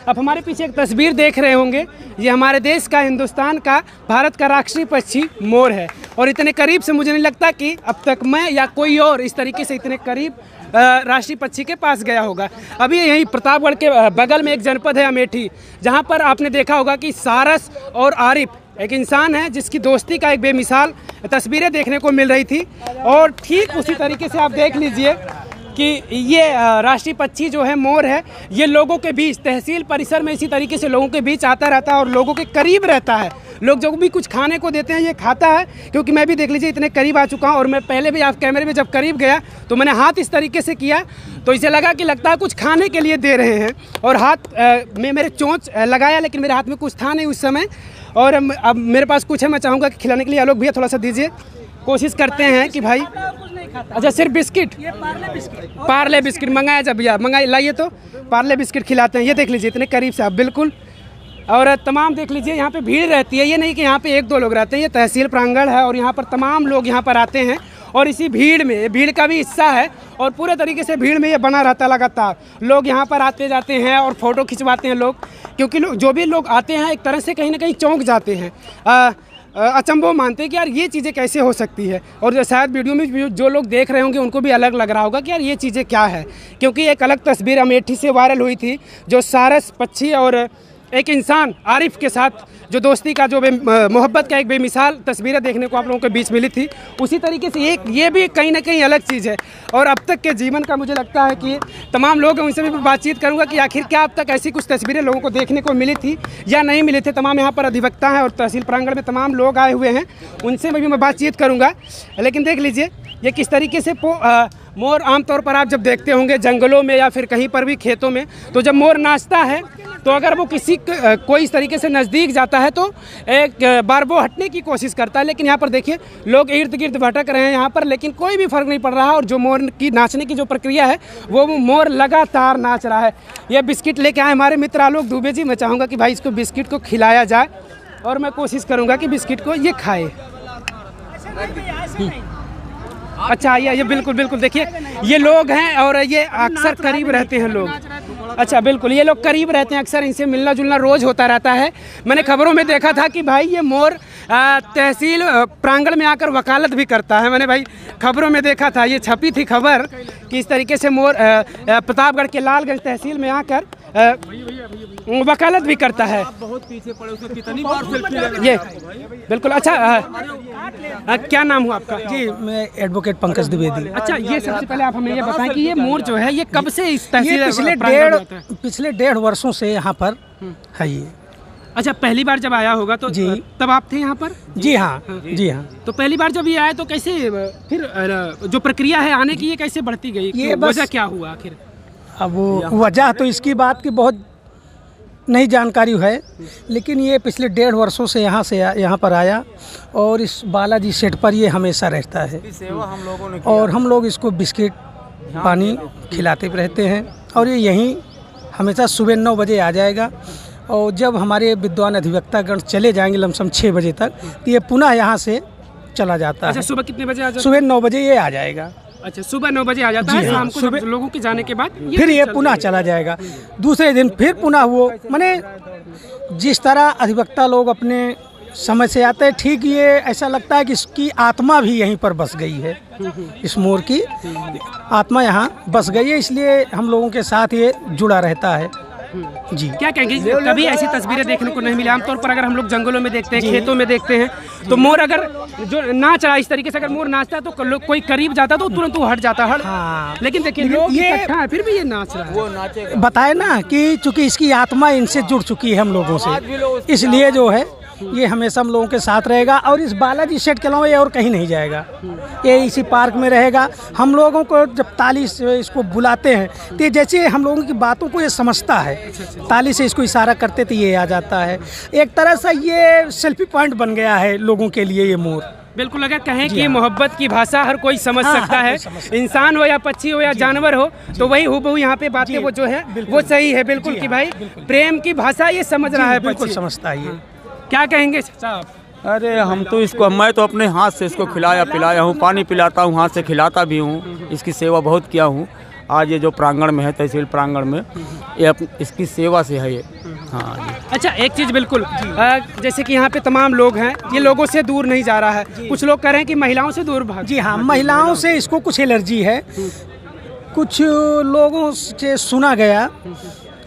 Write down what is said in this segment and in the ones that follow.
अब हमारे पीछे एक तस्वीर देख रहे होंगे, ये हमारे देश का, हिंदुस्तान का, भारत का राष्ट्रीय पक्षी मोर है। और इतने करीब से मुझे नहीं लगता कि अब तक मैं या कोई और इस तरीके से इतने करीब राष्ट्रीय पक्षी के पास गया होगा। अभी यहीं प्रतापगढ़ के बगल में एक जनपद है अमेठी, जहाँ पर आपने देखा होगा कि सारस और आरिफ एक इंसान है जिसकी दोस्ती का एक बेमिसाल तस्वीरें देखने को मिल रही थी। और ठीक उसी तरीके से आप देख लीजिए कि ये राष्ट्रीय पक्षी जो है मोर है, ये लोगों के बीच, तहसील परिसर में इसी तरीके से लोगों के बीच आता रहता है और लोगों के करीब रहता है। लोग जो भी कुछ खाने को देते हैं ये खाता है, क्योंकि मैं भी देख लीजिए इतने करीब आ चुका हूँ। और मैं पहले भी आप कैमरे में जब करीब गया तो मैंने हाथ इस तरीके से किया तो इसे लगा कि लगता है कुछ खाने के लिए दे रहे हैं। और हाथ में मेरे चोंच लगाया, लेकिन मेरे हाथ में कुछ था नहीं उस समय। और अब मेरे पास कुछ है, मैं चाहूँगा कि खिलाने के लिए। आलोक भैया थोड़ा सा दीजिए, कोशिश करते हैं कि भाई। अच्छा, सिर्फ बिस्किट, पार्ले बिस्किट मंगाया जब भैया, मंगाई लाइए तो पार्ले बिस्किट खिलाते हैं। ये देख लीजिए इतने करीब से आप, बिल्कुल। और तमाम देख लीजिए यहाँ पे भीड़ रहती है, ये नहीं कि यहाँ पे एक दो लोग रहते हैं, ये तहसील प्रांगण है और यहाँ पर तमाम लोग यहाँ पर आते हैं। और इसी भीड़ में, भीड़ का भी हिस्सा है और पूरे तरीके से भीड़ में ये बना रहता है लगातार। लोग यहाँ पर आते जाते हैं और फ़ोटो खिंचवाते हैं लोग, क्योंकि जो भी लोग आते हैं एक तरह से कहीं ना कहीं चौंक जाते हैं, अचंभव मानते हैं कि यार ये चीज़ें कैसे हो सकती है। और शायद वीडियो में जो लोग देख रहे होंगे उनको भी अलग लग रहा होगा कि यार ये चीज़ें क्या है, क्योंकि एक अलग तस्वीर अमेठी से वायरल हुई थी, जो सारस पक्षी और एक इंसान आरिफ के साथ जो दोस्ती का, जो मोहब्बत का एक बेमिसाल तस्वीरें देखने को आप लोगों के बीच मिली थी। उसी तरीके से एक ये भी कहीं ना कहीं अलग चीज़ है। और अब तक के जीवन का मुझे लगता है कि तमाम लोग हैं, उनसे भी बातचीत करूंगा कि आखिर क्या अब तक ऐसी कुछ तस्वीरें लोगों को देखने को मिली थी या नहीं मिली थी। तमाम यहाँ पर अधिवक्ता हैं और तहसील प्रांगण में तमाम लोग आए हुए हैं, उनसे भी मैं बातचीत करूँगा। लेकिन देख लीजिए ये किस तरीके से मोर आमतौर पर आप जब देखते होंगे जंगलों में या फिर कहीं पर भी खेतों में, तो जब मोर नाचता है तो अगर वो कोई इस तरीके से नज़दीक जाता है तो एक बार वो हटने की कोशिश करता है। लेकिन यहाँ पर देखिए लोग इर्द गिर्द भटक रहे हैं यहाँ पर, लेकिन कोई भी फ़र्क नहीं पड़ रहा है। और जो मोर की नाचने की जो प्रक्रिया है वो मोर लगातार नाच रहा है। ये बिस्किट लेके आए हमारे मित्र आलोक दुबे जी, मैं चाहूँगा कि भाई इसको बिस्किट को खिलाया जाए और मैं कोशिश करूँगा कि बिस्किट को ये खाए। अच्छा, ये बिल्कुल बिल्कुल देखिए ये लोग हैं और ये अक्सर करीब रहते हैं लोग। अच्छा, बिल्कुल ये लोग करीब रहते हैं, अक्सर इनसे मिलना जुलना रोज़ होता रहता है। मैंने खबरों में देखा था कि भाई ये मोर तहसील प्रांगण में आकर वकालत भी करता है। मैंने भाई खबरों में देखा था, ये छपी थी खबर कि इस तरीके से मोर प्रतापगढ़ के लालगंज तहसील में आकर वकालत भी करता है। बहुत पीछे पड़े, उसको कितनी बार सेल्फी ये बिल्कुल। अच्छा, क्या नाम हुआ आपका? जी, मैं एडवोकेट पंकज द्विवेदी। अच्छा, ये सबसे पहले आप हमें ये बताएं कि ये मोर जो है ये कब से इस तहसील पिछले 1.5 वर्षों से यहाँ पर है ये। अच्छा, पहली बार जब आया होगा तो जी तब आप थे यहाँ पर? जी हाँ, जी हाँ। तो पहली बार जब ये आए तो कैसे फिर जो प्रक्रिया है आने की ये कैसे बढ़ती गई, ये वजह क्या हुआ आखिर? अब वो वजह तो इसकी बात की बहुत नहीं जानकारी है, लेकिन ये पिछले 1.5 वर्षों से यहाँ पर आया और इस बालाजी सेट पर ये हमेशा रहता है। सेवा हम लोगों ने किया और हम लोग इसको बिस्किट पानी खिलाते रहते हैं। और ये यहीं हमेशा सुबह 9 बजे आ जाएगा और जब हमारे विद्वान अधिवक्तागण चले जाएंगे लमसम 6 बजे तक, तो ये पुनः यहाँ से चला जाता है। अच्छा, सुबह कितने बजे आ जाता है? सुबह 9 बजे ये आ जाएगा। अच्छा, सुबह 9 बजे आ जाता है, शाम को सुबह लोगों के जाने के बाद फिर ये पुनः चला जाएगा। दूसरे दिन फिर पुनः वो, माने जिस तरह अधिवक्ता लोग अपने समय से आते हैं, ठीक ये ऐसा लगता है कि इसकी आत्मा भी यहीं पर बस गई है। इस मोर की आत्मा यहाँ बस गई है, इसलिए हम लोगों के साथ ये जुड़ा रहता है। जी, क्या कहेंगे? कभी ऐसी तस्वीरें देखने को नहीं मिली। आमतौर पर अगर हम लोग जंगलों में देखते हैं, खेतों में देखते हैं, तो मोर अगर जो नाच रहा है इस तरीके से, अगर मोर नाचता है तो कोई करीब जाता है तो तुरंत वो हट जाता है। हाँ, लेकिन देखिए लोग ये फिर भी ये नाच रहा है। वो नाचेगा, बताए ना कि चूंकि इसकी आत्मा इनसे जुड़ चुकी है हम लोगों से, इसलिए जो है ये हमेशा हम लोगों के साथ रहेगा। और इस बालाजी सेट के अलावा ये और कहीं नहीं जाएगा, ये इसी पार्क में रहेगा। हम लोगों को जब ताली से इसको बुलाते हैं तो जैसे हम लोगों की बातों को ये समझता है, ताली से इसको इशारा करते तो ये आ जाता है। एक तरह से ये सेल्फी पॉइंट बन गया है लोगों के लिए ये मोर। बिल्कुल, अगर कहें कि मोहब्बत की भाषा हर कोई समझ सकता है, इंसान हो या पक्षी हो या जानवर हो, तो वही हूबहू यहाँ पे बातें वो जो है वो सही है बिल्कुल कि भाई प्रेम की भाषा ये समझ रहा है, बिल्कुल समझता है ये। क्या कहेंगे साहब? अरे हम तो इसको, मैं तो अपने हाथ से इसको खिलाया पिलाया हूँ, पानी पिलाता हूँ, हाथ से खिलाता भी हूँ, इसकी सेवा बहुत किया हूँ। आज ये जो प्रांगण में है, तहसील प्रांगण में, ये इसकी सेवा से है ये। हाँ जी। अच्छा, एक चीज़ बिल्कुल जैसे कि यहाँ पे तमाम लोग हैं, ये लोगों से दूर नहीं जा रहा है, कुछ लोग कह रहे हैं कि महिलाओं से दूर भाग। जी हाँ, महिलाओं से इसको कुछ एलर्जी है। कुछ लोगों से सुना गया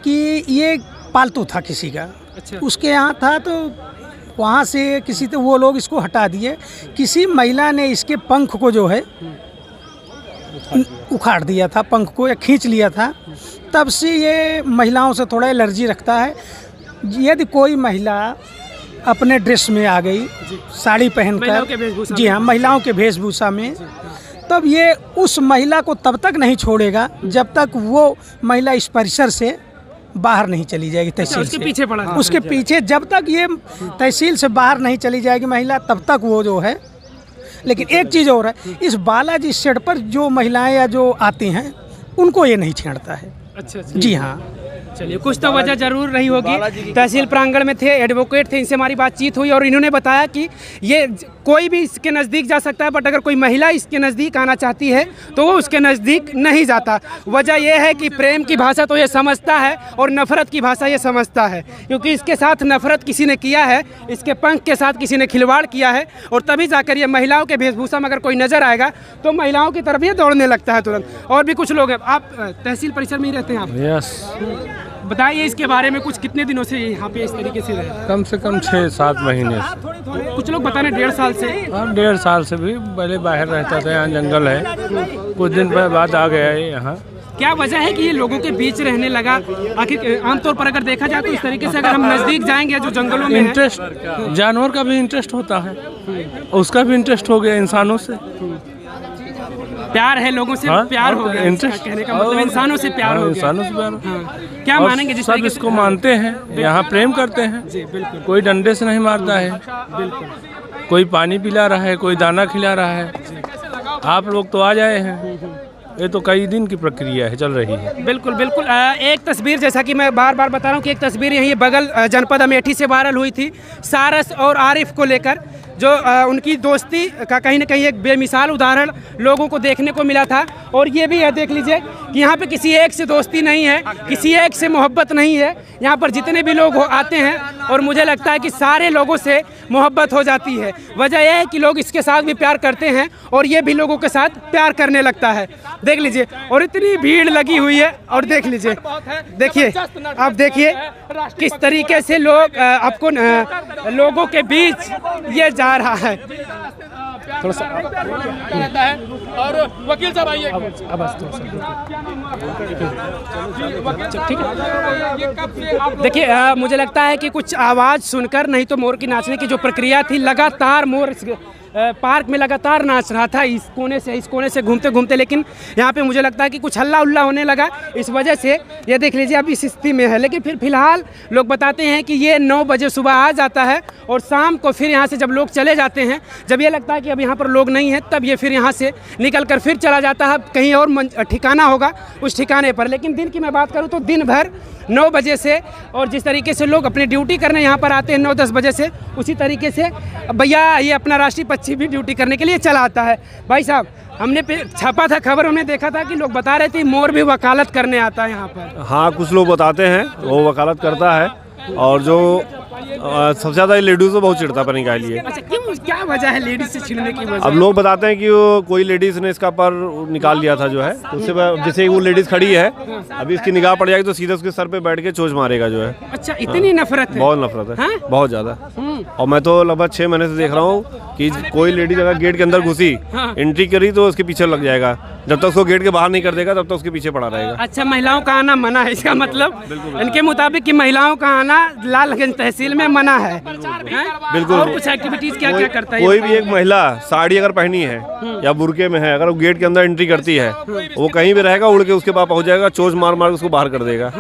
कि ये पालतू था किसी का, अच्छा। उसके यहाँ था तो वहाँ से किसी तो वो लोग इसको हटा दिए। किसी महिला ने इसके पंख को जो है उखाड़ दिया था, पंख को या खींच लिया था। तब से ये महिलाओं से थोड़ा एलर्जी रखता है। यदि कोई महिला अपने ड्रेस में आ गई, साड़ी पहनकर, जी हाँ, महिलाओं के वेशभूषा में, तब ये उस महिला को तब तक नहीं छोड़ेगा जब तक वो महिला इस परिसर से बाहर नहीं चली जाएगी। तहसील उसके पीछे पड़ा है। उसके पीछे जब तक ये तहसील से बाहर नहीं चली जाएगी महिला, तब तक वो जो है। लेकिन एक चीज़ और है, इस बालाजी शेड पर जो महिलाएं या जो आती हैं उनको ये नहीं छेड़ता है। अच्छा, जी हाँ। चलिए, कुछ तो वजह जरूर रही होगी। तहसील प्रांगण में थे, एडवोकेट थे, इनसे हमारी बातचीत हुई और इन्होंने बताया कि ये कोई भी इसके नज़दीक जा सकता है, बट अगर कोई महिला इसके नज़दीक आना चाहती है तो वो उसके नज़दीक नहीं जाता। वजह यह है कि प्रेम की भाषा तो ये समझता है और नफ़रत की भाषा ये समझता है, क्योंकि इसके साथ नफ़रत किसी ने किया है, इसके पंख के साथ किसी ने खिलवाड़ किया है, और तभी जाकर ये महिलाओं के वेशभूषा में अगर कोई नज़र आएगा तो महिलाओं की तरफ ये दौड़ने लगता है तुरंत। और भी कुछ लोग हैं। आप तहसील परिसर में ही रहते हैं आप? यस। बताइए इसके बारे में कुछ, कितने दिनों से यहाँ पे इस तरीके से रहे? कम से कम 6-7 महीने से। कुछ लोग बता रहे 1.5 साल से। हाँ, 1.5 साल से भी पहले बाहर रहता था, यहाँ जंगल है, कुछ दिन बाद आ गया है यहाँ। क्या वजह है कि ये लोगों के बीच रहने लगा? आखिर आमतौर पर अगर देखा जाए तो इस तरीके से अगर हम नज़दीक जाएंगे जो जंगलों में इंटरेस्ट, जानवर का भी इंटरेस्ट होता है, उसका भी इंटरेस्ट हो गया इंसानों से। प्यार है लोगों से। हाँ, प्यार हो गया इंटरेस्ट, कहने का मतलब इंसानों से प्यार हो गया। इंसानों से प्यार। हाँ। क्या मानेंगे जिस सब इसको मानते हैं, यहाँ प्रेम करते हैं। जी बिल्कुल। कोई डंडे से नहीं मारता है, बिल्कुल। कोई पानी पिला रहा है, कोई दाना खिला रहा है। आप लोग तो आ जाए हैं, ये तो कई दिन की प्रक्रिया है, चल रही है। बिल्कुल बिल्कुल। एक तस्वीर, जैसा कि मैं बार बार बता रहा हूँ कि एक तस्वीर यहीं बगल जनपद अमेठी से वायरल हुई थी, सारस और आरिफ को लेकर, जो उनकी दोस्ती का कहीं ना कहीं एक बेमिसाल उदाहरण लोगों को देखने को मिला था। और ये भी है, देख लीजिए कि यहाँ पे किसी एक से दोस्ती नहीं है, किसी एक से मोहब्बत नहीं है। यहाँ पर जितने भी लोग आते हैं और मुझे लगता है कि सारे लोगों से मोहब्बत हो जाती है। वजह यह है कि लोग इसके साथ भी प्यार करते हैं और ये भी लोगों के साथ प्यार करने लगता है। देख लीजिए, और इतनी भीड़ लगी हुई है। और देख लीजिए, देखिए, आप देखिए किस तरीके से लोग आपको लोगों के बीच ये जा रहा है। थोड़ा सा और वकील साहब आइए। ठीक है, देखिए, मुझे लगता है कि कुछ आवाज़ सुनकर, नहीं तो मोर की नाचने की जो प्रक्रिया थी, लगातार मोर पार्क में लगातार नाच रहा था, इस कोने से घूमते घूमते। लेकिन यहाँ पे मुझे लगता है कि कुछ हल्ला उल्ला होने लगा, इस वजह से ये देख लीजिए अब इस स्थिति में है। लेकिन फिर फिलहाल लोग बताते हैं कि ये 9 बजे सुबह आ जाता है और शाम को फिर यहाँ से जब लोग चले जाते हैं, जब ये लगता है कि अब यहाँ पर लोग नहीं हैं, तब ये फिर यहाँ से निकल कर फिर चला जाता है। कहीं और ठिकाना होगा उस ठिकाने पर। लेकिन दिन की मैं बात करूँ तो दिन भर 9 बजे से, और जिस तरीके से लोग अपनी ड्यूटी करने यहाँ पर आते हैं 9-10 बजे से, उसी तरीके से भैया ये अपना राष्ट्रीय पक्षी भी ड्यूटी करने के लिए चला आता है। भाई साहब, हमने छापा था खबर, हमने देखा था कि लोग बता रहे थे मोर भी वकालत करने आता है यहाँ पर। हाँ, कुछ लोग बताते हैं वो वकालत करता है, और जो सबसे ज़्यादा लेडीज़ को बहुत चिढ़ता पानी के लिए। अच्छा, क्यों, क्या वजह है लेडीज से छिड़ने की वजह? अब लोग बताते हैं कि वो कोई लेडीज़ ने इसका पर निकाल लिया था जो है, उससे जैसे वो लेडीज़ खड़ी है, अभी इसकी निगाह पड़ जाएगी तो सीधे उसके सर पे बैठ के चोंच मारेगा जो है। अच्छा, इतनी नफरत है? बहुत नफरत है, हाँ? बहुत ज़्यादा। और मैं तो लगभग 6 महीने से देख रहा हूँ कि कोई लेडीज अगर गेट के अंदर घुसी, एंट्री करी, तो उसके पीछे लग जाएगा। जब तक उसको गेट के बाहर नहीं कर देगा तब तक उसके पीछे पड़ा रहेगा। अच्छा, महिलाओं का आना मना है, इसका मतलब इनके मुताबिक कि महिलाओं का आना लालगंज तहसील में मना है। बिल्कुल। और कुछ एक्टिविटीज क्या क्या करता है? कोई भी एक महिला साड़ी अगर पहनी है या बुरके में है, अगर वो गेट के अंदर एंट्री करती है, वो कहीं भी रहेगा, उड़ के उसके पास पहुंच जाएगा, चोंच मार मार उसको बाहर कर देगा।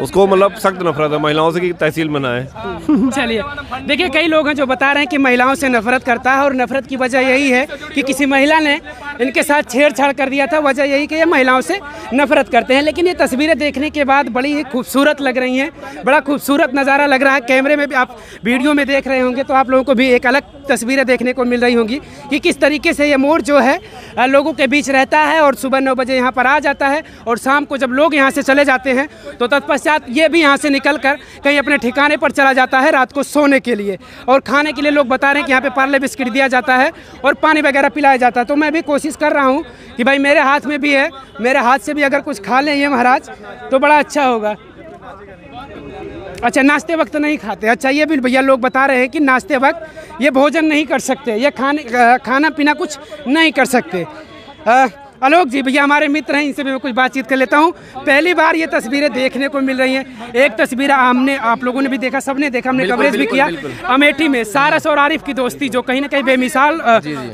उसको मतलब सख्त नफरत है महिलाओं से कि तहसील में ना है। चलिए, देखिए, कई लोग हैं जो बता रहे हैं कि महिलाओं से नफरत करता है, और नफरत की वजह यही है कि किसी महिला ने इनके साथ छेड़छाड़ कर दिया था, वजह यही कि ये महिलाओं से नफरत करते हैं। लेकिन ये तस्वीरें देखने के बाद बड़ी ही खूबसूरत लग रही हैं, बड़ा खूबसूरत नज़ारा लग रहा है। कैमरे में भी आप वीडियो में देख रहे होंगे तो आप लोगों को भी एक अलग तस्वीरें देखने को मिल रही होंगी कि किस तरीके से ये मोर जो है लोगों के बीच रहता है और सुबह 9 बजे यहाँ पर आ जाता है और शाम को जब लोग यहाँ से चले जाते हैं तो तत्पश्चात ये भी यहाँ से निकल कर कहीं अपने ठिकाने पर चला जाता है रात को सोने के लिए। और खाने के लिए लोग बता रहे हैं कि यहाँ पे पार्ले बिस्किट दिया जाता है और पानी वगैरह पिलाया जाता है। तो मैं भी कोशिश कर रहा हूँ कि भाई मेरे हाथ में भी है, मेरे हाथ से भी अगर कुछ खा लें ये महाराज तो बड़ा अच्छा होगा। अच्छा, नाश्ते वक्त नहीं खाते? अच्छा, ये भी भैया लोग बता रहे हैं कि नाश्ते वक्त ये भोजन नहीं कर सकते, ये खाना पीना कुछ नहीं कर सकते। आलोक जी भैया हमारे मित्र हैं, इनसे भी मैं कुछ बातचीत कर लेता हूँ। पहली बार ये तस्वीरें देखने को मिल रही हैं। एक तस्वीर हमने, आप लोगों ने भी देखा, सबने देखा, हमने कवरेज भी किया। अमेठी में सारस और आरिफ की दोस्ती जो कहीं ना कहीं बेमिसाल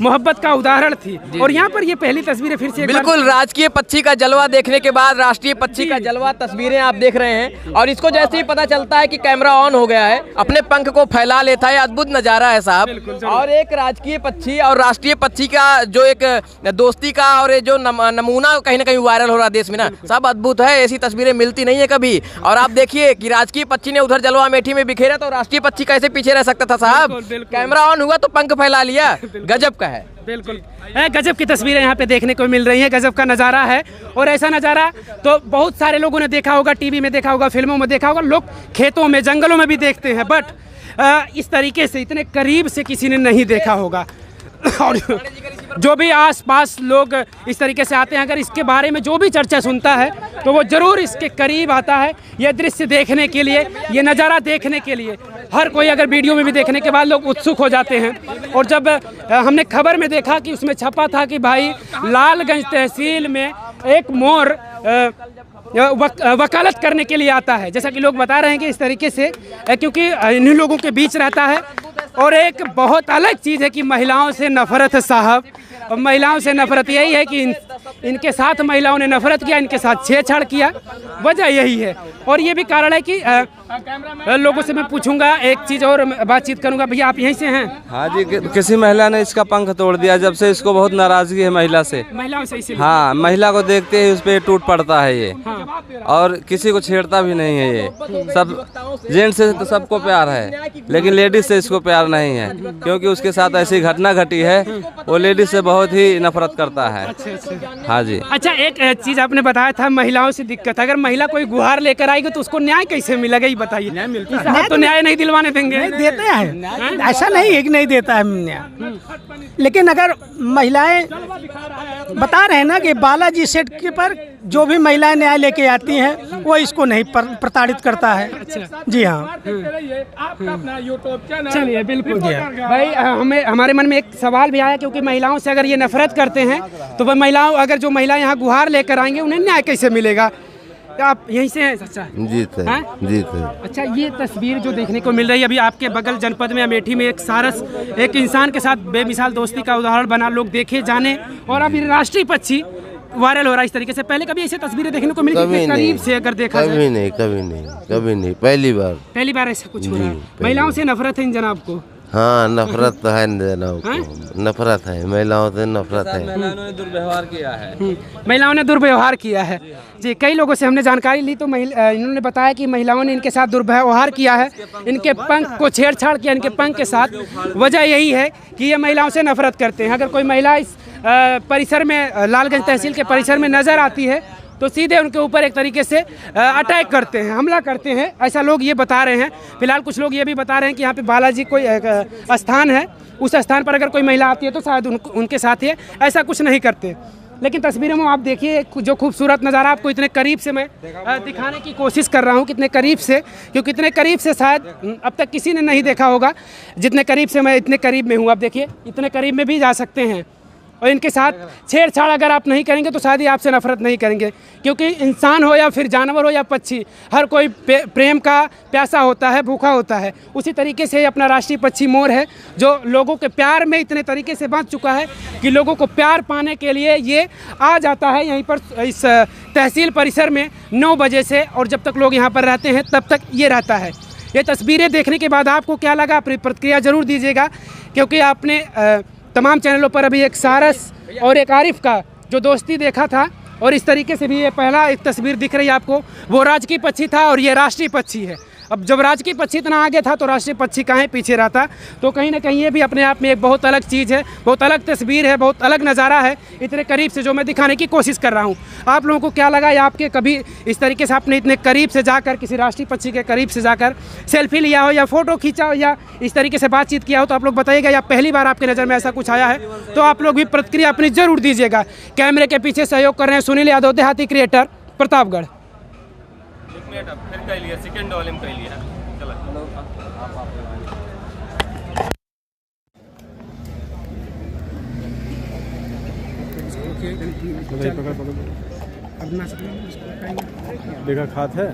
मोहब्बत का उदाहरण थी, और यहाँ पर ये पहली तस्वीरें फिर से बिल्कुल राजकीय पक्षी का जलवा देखने के बाद राष्ट्रीय पक्षी का जलवा तस्वीरें आप देख रहे हैं। और इसको जैसे ही पता चलता है कि कैमरा ऑन हो गया है, अपने पंख को फैला लेता है। अद्भुत नज़ारा है साहब। और एक राजकीय पक्षी और राष्ट्रीय पक्षी का जो एक दोस्ती का और जो नमूना कहीं ना कहीं वायरल हो रहा है देश में ना, सब अद्भुत है। ऐसी तस्वीरें मिलती नहीं है कभी। और आप देखिए कि राजकीय पक्षी ने उधर जलवा अमेठी में बिखेरा तो राष्ट्रीय पक्षी कैसे पीछे रह सकता था साहब। कैमरा ऑन हुआ तो पंख फैला लिया। गजब का है, बिल्कुल गजब की तस्वीरें यहाँ पे देखने को मिल रही हैं। गजब का नज़ारा है। और ऐसा नज़ारा तो बहुत सारे लोगों ने देखा होगा, टीवी में देखा होगा, फिल्मों में देखा होगा, लोग खेतों में जंगलों में भी देखते हैं, बट इस तरीके से इतने करीब से किसी ने नहीं देखा होगा। और जो भी आसपास लोग इस तरीके से आते हैं, अगर इसके बारे में जो भी चर्चा सुनता है तो वो ज़रूर इसके करीब आता है, ये दृश्य देखने के लिए, ये नज़ारा देखने के लिए। हर कोई अगर वीडियो में भी देखने के बाद लोग उत्सुक हो जाते हैं। और जब हमने खबर में देखा कि उसमें छपा था कि भाई लालगंज तहसील में एक मोर वकालत करने के लिए आता है, जैसा कि लोग बता रहे हैं कि इस तरीके से, क्योंकि इन्हीं लोगों के बीच रहता है। और एक बहुत अलग चीज़ है कि महिलाओं से नफरत है साहब। महिलाओं से नफरत यही है कि इनके साथ महिलाओं ने नफरत किया, इनके साथ छेड़छाड़ किया, वजह यही है। और ये भी कारण है कि लोगों से मैं पूछूंगा, एक चीज़ और बातचीत करूंगा। भैया आप यहीं से हैं? हाँ जी, किसी महिला ने इसका पंख तोड़ दिया, जब से इसको बहुत नाराजगी है महिला से। महिलाओं से इसीलिए? हाँ, महिला को देखते ही उस पर टूट पड़ता है ये। हाँ। और किसी को छेड़ता भी नहीं है ये। सब जेंट्स से तो सबको प्यार है, लेकिन लेडीज से इसको प्यार नहीं है, क्योंकि उसके साथ ऐसी घटना घटी है, वो लेडीज से बहुत ही नफरत करता है। हाँ जी। अच्छा, एक चीज़ आपने बताया था महिलाओं से दिक्कत, अगर महिला कोई गुहार लेकर आएगी तो उसको न्याय कैसे मिलेगा, ये बताइए। न्याय मिलता है तो न्याय नहीं दिलवाने देंगे? नहीं देते हैं, ऐसा नहीं है कि नहीं देता है न्याय। लेकिन अगर महिलाएं बता रहे हैं ना कि बालाजी सेट के पर जो भी महिलाएं न्याय लेके आती हैं वो इसको नहीं प्रताड़ित करता है। अच्छा जी हाँ। चलिए बिल्कुल भाई, हमारे मन में एक सवाल भी आया, क्योंकि महिलाओं से अगर ये नफरत करते हैं तो वह महिलाओं, अगर जो महिला यहाँ गुहार लेकर आएंगे उन्हें न्याय कैसे मिलेगा? आप यहीं से हैं चाचा? जी थे, जी थे। अच्छा, ये तस्वीर जो देखने को मिल रही है अभी आपके बगल जनपद में अमेठी में, एक सारस एक इंसान के साथ बेमिसाल दोस्ती का उदाहरण बना, लोग देखे जाने, और अभी राष्ट्रीय पक्षी वायरल हो रहा है इस तरीके से। पहले कभी ऐसी तस्वीरें देखने को मिली थी करीब से अगर देखा जाए? कभी नहीं, कभी नहीं, कभी नहीं, पहली बार ऐसा कुछ हो रहा है। महिलाओं से नफरत है इन जनाब को? हाँ, नफरत तो है महिलाओं को, नफरत है, महिलाओं से नफरत है। महिलाओं ने दुर्व्यवहार किया है। महिलाओं ने दुर्व्यवहार किया है जी। कई लोगों से हमने जानकारी ली तो इन्होंने बताया कि महिलाओं ने इनके साथ दुर्व्यवहार किया है, इनके पंख को छेड़छाड़ किया, इनके पंख के साथ। वजह यही है कि ये महिलाओं से नफरत करते हैं। अगर कोई महिला इस परिसर में, लालगंज तहसील के परिसर में नज़र आती है तो सीधे उनके ऊपर एक तरीके से अटैक करते हैं, हमला करते हैं, ऐसा लोग ये बता रहे हैं। फिलहाल कुछ लोग ये भी बता रहे हैं कि यहाँ पे बालाजी कोई स्थान है, उस स्थान पर अगर कोई महिला आती है तो शायद उनके साथ ही ऐसा कुछ नहीं करते। लेकिन तस्वीरों में आप देखिए जो खूबसूरत नज़ारा आपको इतने करीब से मैं दिखाने की कोशिश कर रहा हूँ, कितने करीब से, क्योंकि इतने करीब से शायद अब तक किसी ने नहीं देखा होगा जितने करीब से मैं इतने करीब में हूँ। आप देखिए इतने करीब में भी जा सकते हैं, और इनके साथ छेड़छाड़ अगर आप नहीं करेंगे तो शायद ही आपसे नफरत नहीं करेंगे, क्योंकि इंसान हो या फिर जानवर हो या पक्षी, हर कोई प्रेम का प्यासा होता है, भूखा होता है। उसी तरीके से अपना राष्ट्रीय पक्षी मोर है, जो लोगों के प्यार में इतने तरीके से बांध चुका है कि लोगों को प्यार पाने के लिए ये आ जाता है यहीं पर इस तहसील परिसर में 9 बजे से, और जब तक लोग यहाँ पर रहते हैं तब तक ये रहता है। ये तस्वीरें देखने के बाद आपको क्या लगा, अपनी प्रतिक्रिया ज़रूर दीजिएगा, क्योंकि आपने तमाम चैनलों पर अभी एक सारस और एक आरिफ का जो दोस्ती देखा था, और इस तरीके से भी ये पहला एक तस्वीर दिख रही है आपको, वो राजकीय पक्षी था और ये राष्ट्रीय पक्षी है। अब जब राजकीय पक्षी इतना आगे था तो राष्ट्रीय पक्षी कहाँ पीछे रहता। तो कहीं ना कहीं ये भी अपने आप में एक बहुत अलग चीज़ है, बहुत अलग तस्वीर है, बहुत अलग नज़ारा है इतने करीब से, जो मैं दिखाने की कोशिश कर रहा हूँ। आप लोगों को क्या लगा, या आपके कभी इस तरीके से आपने इतने करीब से जाकर किसी राष्ट्रीय पक्षी के करीब से जाकर सेल्फी लिया हो या फ़ोटो खींचा हो या इस तरीके से बातचीत किया हो, तो आप लोग बताइएगा। या पहली बार आपके नज़र में ऐसा कुछ आया है तो आप लोग भी प्रतिक्रिया अपनी ज़रूर दीजिएगा। कैमरे के पीछे सहयोग कर रहे हैं सुनील यादव, देहाती क्रिएटर, प्रतापगढ़। देखा खात है,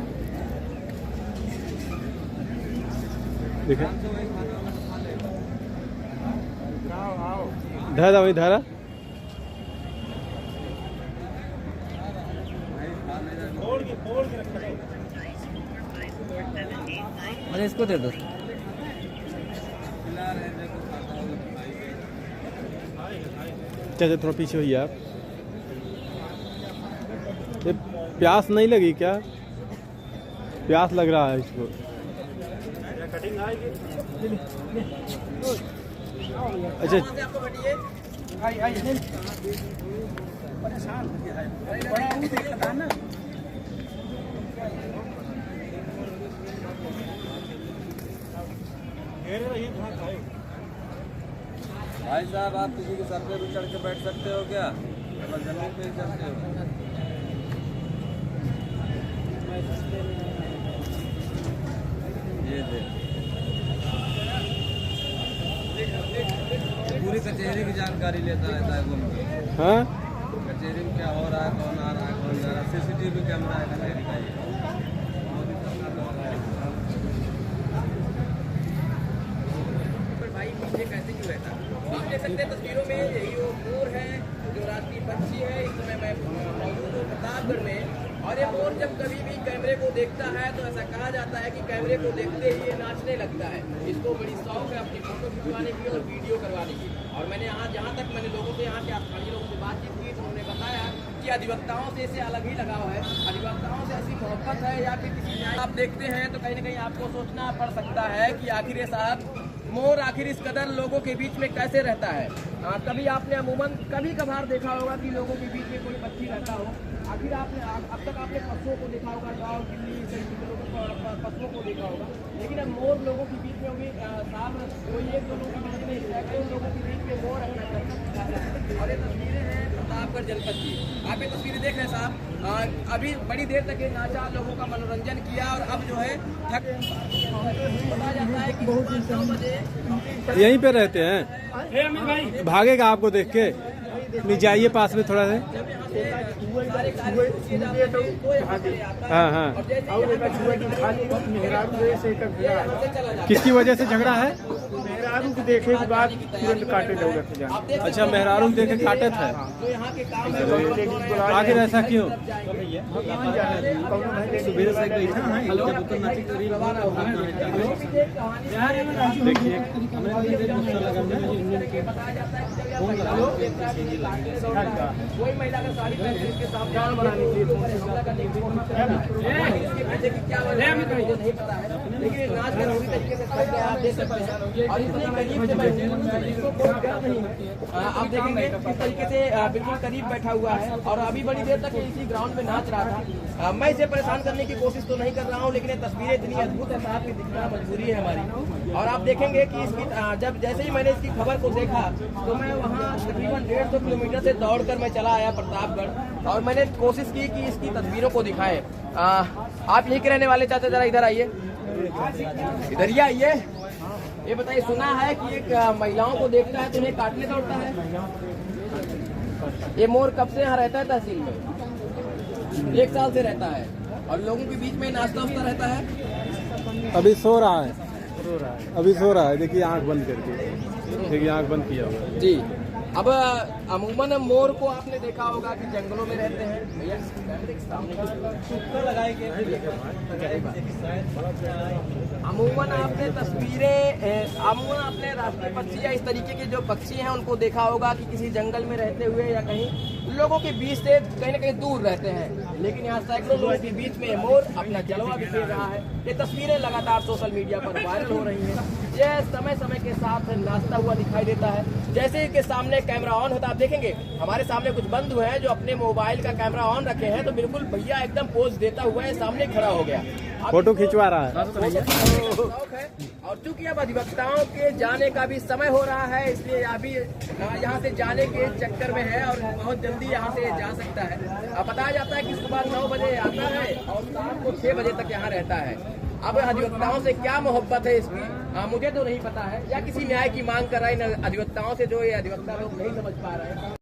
देखा धारा वही धारा। अरे इसको दे दो। चाचा थोड़ा पीछे होइए आप। ये प्यास नहीं लगी क्या? प्यास लग रहा है इसको। अच्छा भाई साहब, आप किसी के सर पे भी चढ़ के बैठ सकते हो क्या? जमीन पे ही चलते हो? ये पूरी कचहरी की जानकारी लेता रहता है घूम के। हाँ, कचहरी में क्या हो रहा है, कौन आ रहा है, कौन जा रहा है। CCTV कैमरा है कचहरी का। ये कैसे क्यों रहता है? आप देख सकते हैं तस्वीरों में, यही वो मोर है जो राष्ट्रीय पक्षी है। इस समय मैं मौजूद हूँ प्रतापगढ़ में, और ये मोर जब कभी भी कैमरे को देखता है तो ऐसा कहा जाता है कि कैमरे को देखते ही ये नाचने लगता है। इसको बड़ी शौक है अपनी फोटो खिंचवाने की और वीडियो करवाने की। और मैंने जहाँ तक मैंने लोगों से, यहाँ के स्थानीय लोगों से बातचीत की तो उन्होंने बताया कि अधिवक्ताओं से इसे अलग ही लगाव है, अधिवक्ताओं से ऐसी मोहब्बत है या फिर किसी न्याय। आप देखते हैं तो कहीं ना कहीं आपको सोचना पड़ सकता है कि आखिर ये साहब मोर आखिर इस कदर लोगों के बीच में कैसे रहता है। कभी आपने अमूमन कभी कभार देखा होगा कि लोगों के बीच में कोई पक्षी रहता हो। आखिर आपने अब तक आपने पशुओं को देखा होगा, गाँव दिल्ली पशुओं को देखा होगा, लेकिन अब मोर लोगों के बीच में होगी। साहब कोई एक दो लोगों के बीच में सैकड़ों लोगों के बीच में मोर रहना चाहता है। और ये तस्वीरें हैं प्रतापगढ़ जनपद की। आप ये तस्वीरें देख रहे हैं साहब, अभी बड़ी देर तक ये नाचा, लोगों का मनोरंजन किया, और अब जो है बताया जाता है कि 9 बजे यहीं पे रहते हैं। भागेगा आपको देख के, नहीं जाइए पास में थोड़ा से। हाँ हाँ, किसकी वजह से झगड़ा है? मेहरारू को देखे के बाद तुरंत काटे लोग। अच्छा, मेहरारू को देखे काटे थे। आखिर ऐसा क्यों? कोई महिला का साड़ी पहनकर इसके साथ जान बनाने के लिए हमला करने की इसके पीछे की क्या वजह है मुझे नहीं पता है, लेकिन नाच कर पूरी तरीके से कर गया, आप देख सकते हैं। और इतने करीब से आप देखेंगे किस तरीके से बिल्कुल करीब बैठा हुआ है, और अभी बड़ी देर तक इसी ग्राउंड में नाच रहा था। मैं इसे परेशान करने की कोशिश तो नहीं कर रहा हूँ, लेकिन ये तस्वीरें इतनी अद्भुत है साहब की दिखना मजबूरी है हमारी। और आप देखेंगे कि इसकी जब जैसे ही मैंने इसकी खबर को देखा तो मैं वहाँ तकरीबन 150 किलोमीटर से दौड़कर मैं चला आया प्रतापगढ़, और मैंने कोशिश की कि इसकी तस्वीरों को दिखाएं। आप यहीं के रहने वाले चाचा, जरा इधर आइए, इधर ही आइए। ये बताइए, सुना है कि एक महिलाओं को देखता है तो उन्हें काटने दौड़ता है। ये मोर कब से यहाँ रहता है तहसील में? 1 साल से रहता है, और लोगों के बीच में नाचता उचता रहता है। अभी सो रहा है, अभी सो रहा है। देखिए आंख बंद करके, देखिए आंख बंद किया हुआ जी। अब अमूमन मोर को आपने देखा होगा कि जंगलों में रहते हैं। भैया अमूमन आपने तस्वीरें अमूमन आपने राष्ट्रीय पक्षी या इस तरीके के जो पक्षी हैं उनको देखा होगा कि किसी जंगल में रहते हुए या कहीं लोगों के बीच से कहीं ना कहीं दूर रहते हैं, लेकिन यहाँ सैकड़ों लोगों के बीच में मोर अपना जलवा बिखेर रहा है। ये तस्वीरें लगातार सोशल मीडिया पर वायरल हो रही हैं। यह समय समय के साथ नाचता हुआ दिखाई देता है। जैसे कि सामने कैमरा ऑन होता है, आप देखेंगे हमारे सामने कुछ बंधु हैं जो अपने मोबाइल का कैमरा ऑन रखे हैं, तो बिल्कुल भैया एकदम पोज देता हुआ है, सामने खड़ा हो गया, फोटो खिंचवा रहा है। और चूंकि अब अधिवक्ताओं के जाने का भी समय हो रहा है, इसलिए अभी यहाँ से जाने के चक्कर में है और बहुत जल्दी यहाँ से जा सकता है। अब बताया जाता है कि सुबह 9 बजे आता है और शाम को 6 बजे तक यहाँ रहता है। अब अधिवक्ताओं से क्या मोहब्बत है इसकी मुझे तो नहीं पता है, या किसी न्याय की मांग कर रहा है इन अधिवक्ताओं से, जो ये अधिवक्ता लोग नहीं समझ पा रहे हैं।